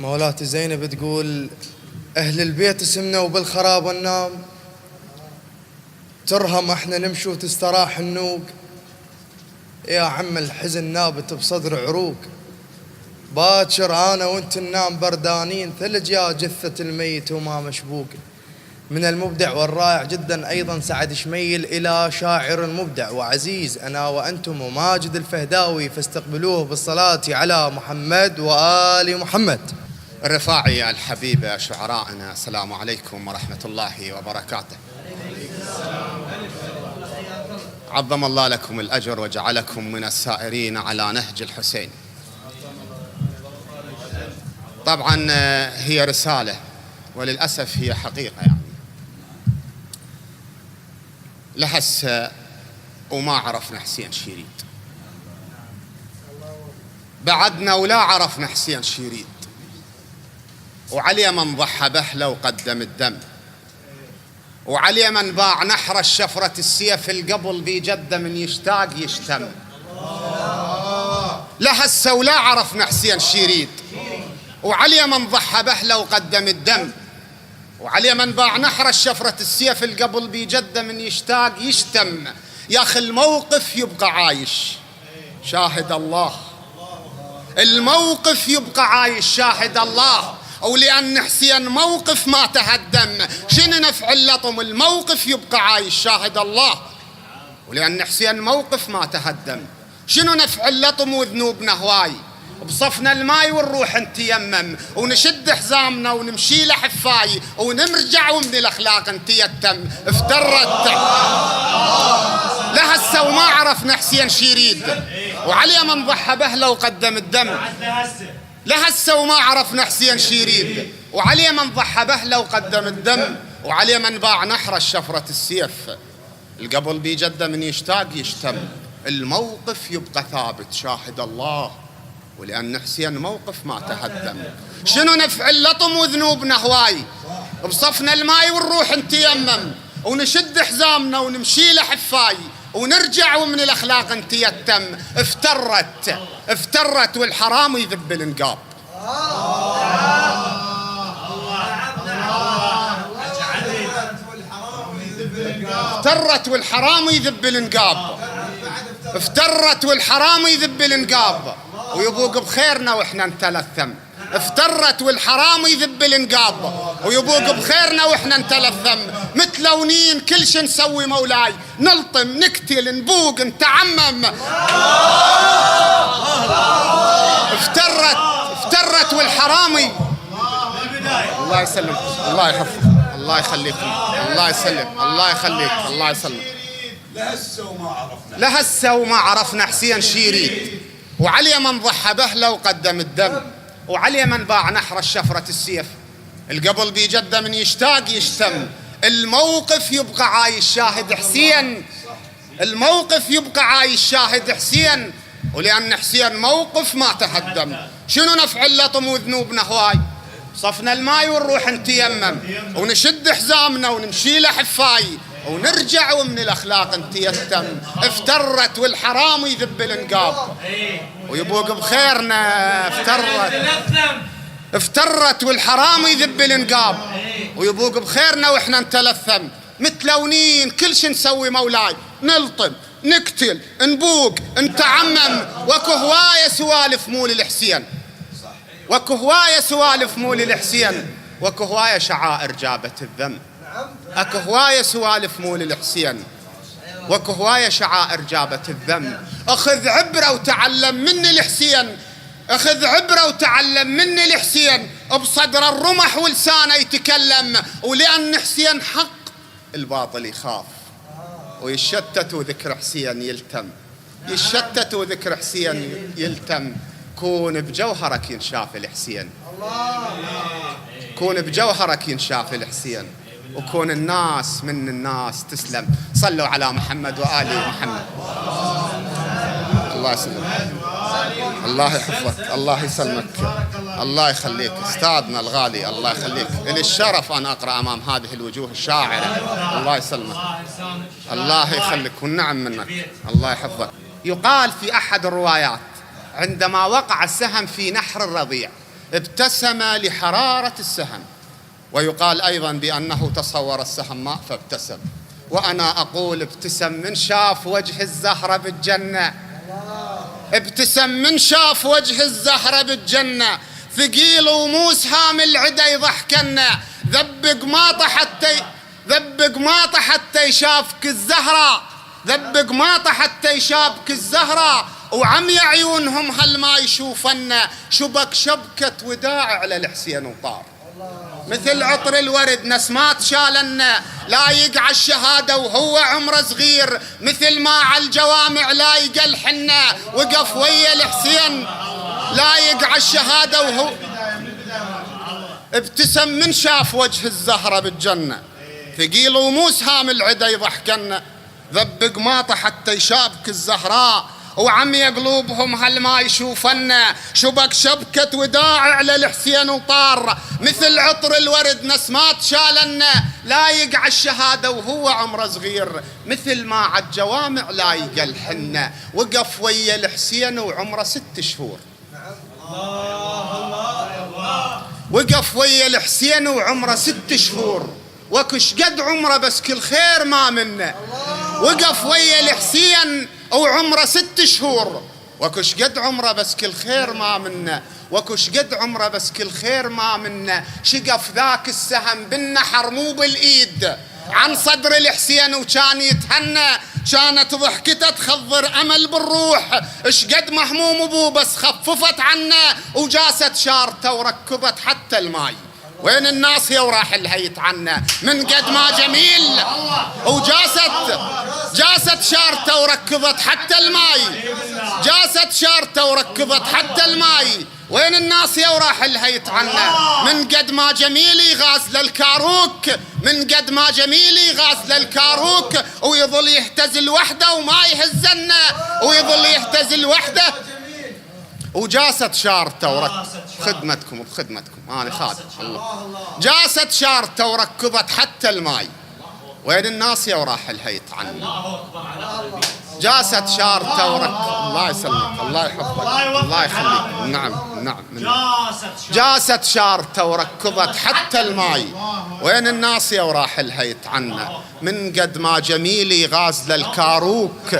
مولاتي زينب تقول: أهل البيت اسمنا وبالخراب والنام، ترهم احنا نمشي وتستراح النوق. يا عم الحزن نابت بصدر عروق، باكر أنا وانت ننام بردانين، ثلج يا جثة الميت وما مشبوق. من المبدع والرائع جدا أيضا سعد شميل إلى شاعر مبدع وعزيز أنا وأنتم وماجد الفهداوي، فاستقبلوه بالصلاة على محمد وآل محمد. الرفاعي الحبيبة شعراءنا، السلام عليكم ورحمة الله وبركاته. عظم الله لكم الأجر وجعلكم من السائرين على نهج الحسين. طبعا هي رسالة وللأسف هي حقيقة، يعني لهسه وما عرفنا حسين شيريد، بعدنا ولا عرفنا حسين شيريد، وعلي من ضحى بهله وقدم الدم، وعلي من باع نحر الشفرة السيف القبل بجده من يشتاق يشتم. لهسه ولا عرفنا حسين شيريد، وعلي من ضحى بهله وقدم الدم، وعلي من باع نحر الشفرة السيف القبل بجده من يشتاق يشتم. يا أخي الموقف يبقى عايش شاهد الله، الموقف يبقى عايش شاهد الله. ولأن حسين موقف ما تهدم، شنو نفع اللطم؟ الموقف يبقى عايش شاهد الله. ولأن حسين موقف ما تهدم، شنو نفع اللطم وذنوبنا هواي؟ بصفنا الماي ونروح نتيمم، ونشد حزامنا ونمشي لحفاي، ونرجع ومن الأخلاق نتيتم. افترت لهسه وما عرفنا حسين شيريد، وعلي من ضحى بهله وقدم الدم. لهسه وما عرفنا حسين شيريد، وعلي من ضحى بهله وقدم الدم، وعلي من باع نحر الشفرة السيف القبل بجده من يشتاق يشتم. الموقف يبقى ثابت شاهد الله، ولأن حسين موقف ما تهدم. شنو نفع اللطم وذنوبنا هواي؟ بصفنا الماي ونروح نتيمم، ونشد حزامنا ونمشي لحفاي، ونرجع ومن الأخلاق نتيتم. افترت والحرام يذب الانقاب. افترت والحرام يذب الانقاب، افترت والحرام يذب الانقاب، ويبوق بخيرنا واحنا نتلثم. افترت والحرام يذب الانقاب، ويبوق بخيرنا واحنا نتلثم. متلونين كل شي نسوي مولاي، نلطم نقتل نبوق نتعمم. افترت والحرامي. الله يسلم، الله يحفظ، الله يخليكم، الله يسلم، الله يخليك، الله يسلم. لهسه وما عرفنا حسين شيريد، وعلي من ضحى بهله وقدم الدم، وعلي من باع نحر الشفرة السيف القبل بجده من يشتاق يشتم. الموقف يبقى عايش شاهد حسين، الموقف يبقى عايش شاهد حسين. ولأن حسين موقف ما تهدم، شنو نفع اللطم وذنوبنا هواي؟ صفنا الماي ونروح نتيمم، ونشد حزامنا ونمشي لحفاي، ونرجع ومن الأخلاق نتيتم. افترت والحرام يذب الانقاب، ويبوق بخيرنا. افترت والحرام يذب الانقاب، ويبوق بخيرنا واحنا نتلثم. متلونين كل شي نسوي مولاي، نلطم نقتل نبوق نتعمم. وكو هواية سوالف مول الحسين، وكو هواية سوالف مول الحسين، وكو هواية شعائر جابت الذم. اكو هواية سوالف مول الحسين، وكو هواية شعائر جابت الذم. اخذ عبرة وتعلم من الحسين، اخذ عبرة وتعلم من الحسين. بصدر الرمح ولسانه يتكلم، ولأن حسين حق الباطل يخاف، ويشتت وذكر حسين يلتم. يشتت وذكر حسين يلتم. كون بجوهرك ينشاف الحسين، كون بجوهرك ينشاف الحسين، وكون الناس من الناس تسلم. صلوا على محمد وآل محمد. الله يسلمك، الله يحفظك، الله يسلمك، الله يخليك استاذنا الغالي، الله يخليك. لي الشرف أن أقرأ أمام هذه الوجوه الشاعرة. الله يسلمك، الله يخليك والنعم منك، الله يحفظك. يقال في أحد الروايات عندما وقع السهم في نحر الرضيع ابتسم لحرارة السهم. ويقال أيضا بأنه تصور السهم ماء فابتسم. وأنا أقول ابتسم من شاف وجه الزهرة بالجنة، ابتسم من شاف وجه الزهرة بالجنة، ثقيل وموس هام العدا يضحكنا، ذبق ما حتى يشافك الزهرة، ذبق ما حتى يشافك الزهرة، وعمي عيونهم هل ما يشوفنا، شبك شبكة وداع على الحسين وطار، مثل عطر الورد نسمات شالنا، لا يقع الشهادة وهو عمره صغير، مثل ما على الجوامع لا يقل حنا، وقف ويا الحسين لا يقع الشهادة وهو ابتسم من شاف وجه الزهرة بالجنة، ثقيل وموس هام العدا يضحكنا، ذبق ماطة حتى يشابك الزهراء، وعمي قلوبهم هل ما يشوفنا، شبك شبكة وداع على الحسين وطار، مثل عطر الورد نسمات شالنا، لا يقع الشهادة وهو عمره صغير، مثل ما عالجوامع لا يقل حنا، وقف ويا الحسين وعمره 6 شهور. وقف ويا الحسين وعمره 6 شهور، وكش قد عمره بس كل خير ما منه. وقف ويا الحسين وعمره 6 شهور، وكش قد عمره بس كل خير ما منه، وكش قد عمره بس كل خير ما منه. شقف ذاك السهم بالنحر مو بالايد عن صدر الحسين وكان يتهنى، كانت ضحكته تخضر امل بالروح، اش قد مهموم ابوه بس خففت عنه، وجاست شارته وركبت حتى الماي. وين الناس يا وراح الهيت عنا من قد ما جميل، جاست شارته وركضت حتى الماي، جاست شارته وركضت حتى الماي. وين الناس يا وراح الهيت عنا من قد ما جميلي غازل الكاروك، من قد ما جميلي غازل الكاروك، ويظل يهتز وحده وما يهزنا، ويظل يهتز وحده. وجاست شارته خدمتكم أنا خادم الله. جاست شارته وركضت حتى الماي. وين الناس يا وراح الهيت عنا، جاست شارته الله يسلمك الله يحفظك الله يخليك. نعم جاست شارته وركضت حتى الماي. وين الناس يا وراح الهيت عنا من قد ما جميلي غازل الكاروك،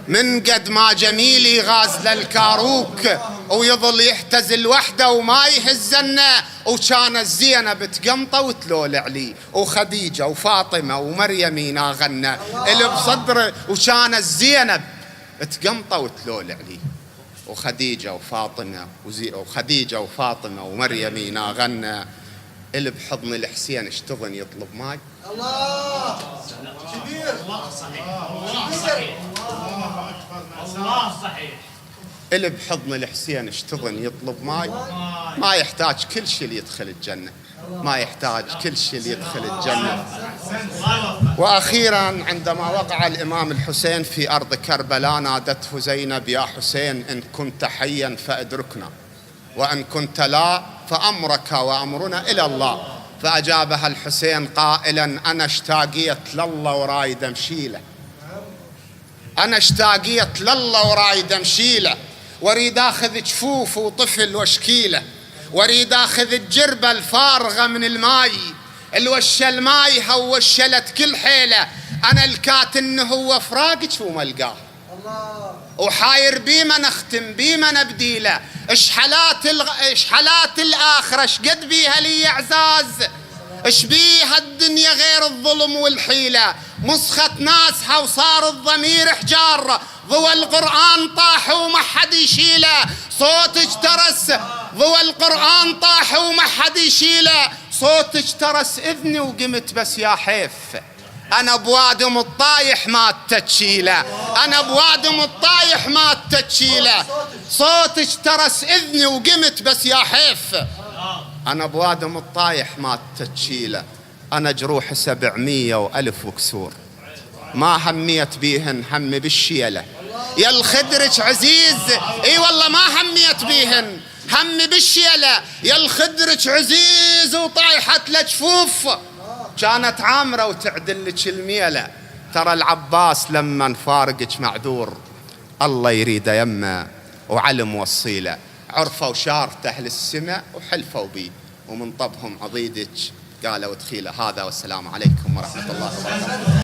من قد ما جميلي غازل الكاروك، ويظل يهتز الوحدة وما يهزنا. وكان زينب تقمطه وتلول علي، وخديجة وفاطمة ومريم يناغنا اللي بصدره. وكان زينب تقمطه وتلول علي، وخديجة وفاطمة ومريم يناغنا اللي بحضن الحسين اشتغن يطلب ماي. الله كبير، الله صحيح، الله صحيح. اللي بحضن الحسين اشتغن يطلب ماي، ما يحتاج كل شيء ليدخل الجنة، ما يحتاج كل شيء ليدخل الجنة. وأخيرا عندما وقع الإمام الحسين في أرض كربلاء نادته زينب يا حسين إن كنت حيا فأدركنا، وإن كنت لا فأمرك وأمرنا إلى الله. فأجابها الحسين قائلا أنا اشتاقيت لله ورايد أمشيله، أنا اشتاقيت لله ورايد أمشيله، واريد أخذ جفوف وطفل واشكيله، واريد أخذ الجربة الفارغة من الماي، الوشة الماي هوشلت كل حيلة، أنا الكاتن هو فراقك وملقاه، وحاير بيما نختم بيما نبديله. اشحالات الآخرة اشقد بيها لي اعزاز، اش بيها الدنيا غير الظلم والحيلة، مسخت ناسها وصار الضمير حجار، ضوى القرآن طاح وما حد يشيله، صوتك ترس ضوى القرآن طاح وما حد يشيله، صوتك ترس إذني وقمت بس يا حيف، أنا بوادم الطايح ما تتشيله، أنا بوادم الطايح ما تتشيله، صوتك ترس إذني وقمت بس يا حيف، أنا بوادم الطايح ما تتشيله، أنا جروح 700 وألف وكسور، ما هميت بيهن همي بالشيلة، يا الخدرك عزيز اي والله ما هميت بيهن همي بالشيلة، يا الخدرك عزيز وطايحت لجفوف، كانت عامرة وتعدل لك الميلة، ترى العباس لما نفارقك معذور، الله يريد يمه وعلم وصيله، عرفوا شارته أهل السماء وحلفوا بي، ومن طبهم عضيدك قالوا ادخيله هذا، والسلام عليكم ورحمة الله وبركاته.